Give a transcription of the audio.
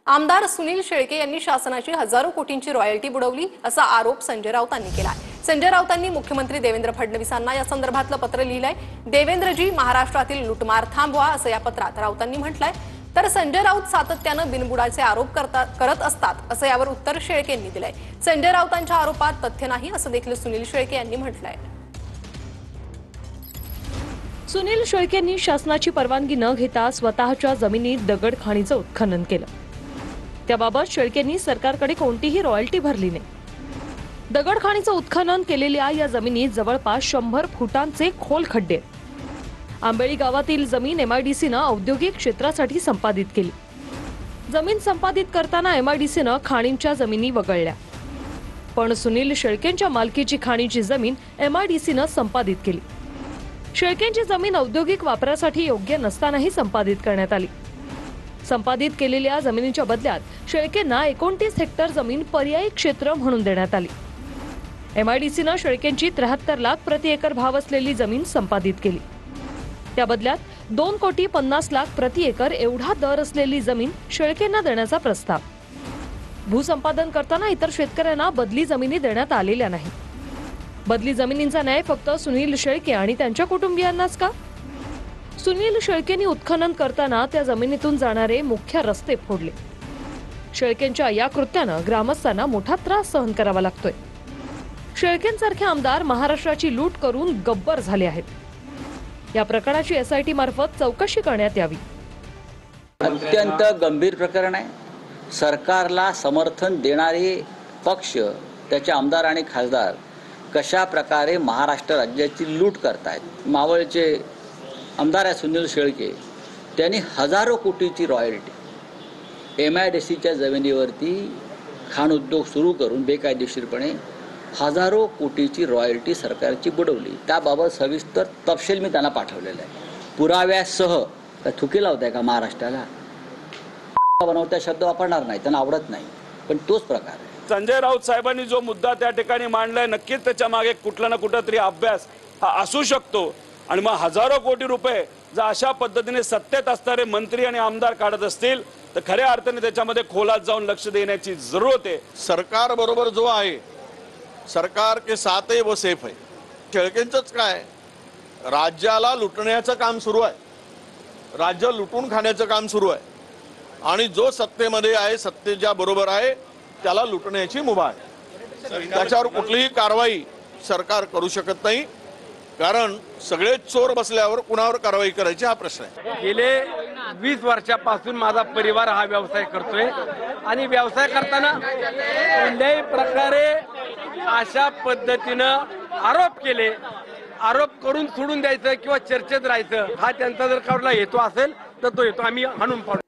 आमदार सुनील शेळके यांनी शासनाची हजारो कोटींची रॉयल्टी बुडवली असा आरोप संजय राऊतांनी केला। संजय राऊतांनी मुख्यमंत्री देवेंद्र फडणवीसांना या संदर्भातलं पत्र लिहिलंय। देवेंद्रजी, महाराष्ट्रातील लुटमार थांबवा असं या पत्रात राऊतांनी म्हटलंय। तर संजय राऊत सातत्यानं बिनबुडाचे आरोप करत असतात असं यावर उत्तर शेळके यांनी दिलंय। संजय राऊतांच्या आरोपात तथ्य नाही असं देखील सुनील शेळके यांनी म्हटलंय। सुनील शेळकेंनी शासनाची परवानगी न घेता स्वतःच्या जमिनीत दगड खाणीचं उत्खनन केलं। त्याबाबत शेळकेंनी सरकारकडे कोणतीही रॉयल्टी भरली नाही। दगड खाणीचं उत्खनन केलेल्या या जमिनीत जवळपास 100 फुटांचे खोल खड्डे आहेत। आंबेळी गावातील जमीन एमआयडीसीनं औद्योगिक क्षेत्रासाठी संपादित केली। जमीन संपादित करताना एमआयडीसीनं खाणींच्या जमिनी वगळल्या, पण सुनील शेळकेंच्या मालकीची खाणीची जमीन एमआयडीसीनं संपादित केली। शेळकेंची जमीन औद्योगिक वापरासाठी योग्य नसतानाही संपादित करण्यात आली। संपादित केलेल्या जमिनीच्या बदल्यात शेळकेंना 29 हेक्टर जमीन पर्यायी क्षेत्र म्हणून देण्यात आली। एमआयडीसीनं शेळकेंची 73 लाख प्रति एकर भाव असलेली जमीन संपादित केली। त्या बदल्यात 2,50,00,000 प्रति एकर एवढा दर असलेली जमीन शेळकेंना देण्याचा प्रस्ताव। भूसंपादन करताना इतर शेतकऱ्यांना बदली जमिनी देण्यात आलेल्या नाही। बदली जमिनींचा न्याय फक्त सुनील शेळके आणि त्यांच्या कुटुंबियांनाच का? सुनील शेळकेंनी उत्खनन करताना त्या जमिनीतून जाणारे मुख्य रस्ते फोडले। शेळकेंच्या या कृत्यानं ग्रामस्थांना मोठा त्रास सहन करावा लागतोय। शेळकेंसारखे आमदार महाराष्ट्राची लूट करून गब्बर झाले आहेत। या प्रकरणाची एसआयटी मार्फत चौकशी करण्यात यावी। अत्यंत गंभीर प्रकरण आहे। सरकारला समर्थन देणारे पक्ष, त्याचे आमदार आणि खासदार कशा प्रकारे महाराष्ट्र राज्याची लूट करतायत। मावळचे आमदार आहे सुनील शेळके, त्यांनी हजारो कोटीची रॉयल्टी एमआयडीसीच्या जमिनीवरती खाण उद्योग सुरू करून बेकायदेशीरपणे हजारो कोटीची रॉयल्टी सरकारची बुडवली। त्याबाबत सविस्तर तपशील मी त्यांना पाठवलेला आहे, पुराव्यासह। थुकी लावताय का महाराष्ट्राला? बनवत्या शब्द वापरणार नाही, त्यांना आवडत नाही, पण तोच प्रकार आहे। संजय राऊत साहेबांनी जो मुद्दा त्या ठिकाणी मांडलाय, नक्कीच त्याच्या मागे कुठला ना कुठेतरी अभ्यास हा असू शकतो। आणि मग हजारो कोटी रुपये जर अशा पद्धतीने सत्तेत असणारे मंत्री आणि आमदार काढत असतील तर खऱ्या अर्थाने त्याच्यामध्ये खोलात जाऊन लक्ष देण्याची जरूरत आहे। सरकार बरोबर जो आहे, सरकार के साथ है वो सेफ है। शेळकेंचंच काय, राज्याला लुटण्याचं काम सुरू आहे, राज्य लुटून खाण्याचं काम सुरू आहे आणि जो सत्तेमध्ये आहे, सत्तेच्या बरोबर आहे, त्याला लुटण्याची मुभा आहे। त्याच्यावर कुठलीही कारवाई सरकार करू शकत नाही, कारण सगळे चोर बसल्यावर कुणावर कारवाई करायची हा प्रश्न आहे। गेले 20 वर्षापासून माझा परिवार हा व्यवसाय करतोय आणि व्यवसाय करताना कोणत्याही प्रकारे अशा पद्धतीनं आरोप केले, आरोप करून सोडून द्यायचं किंवा चर्चेत राहायचं हा त्यांचा जर काढला हेतू असेल तर तो हेतू आम्ही हाणून पाडू।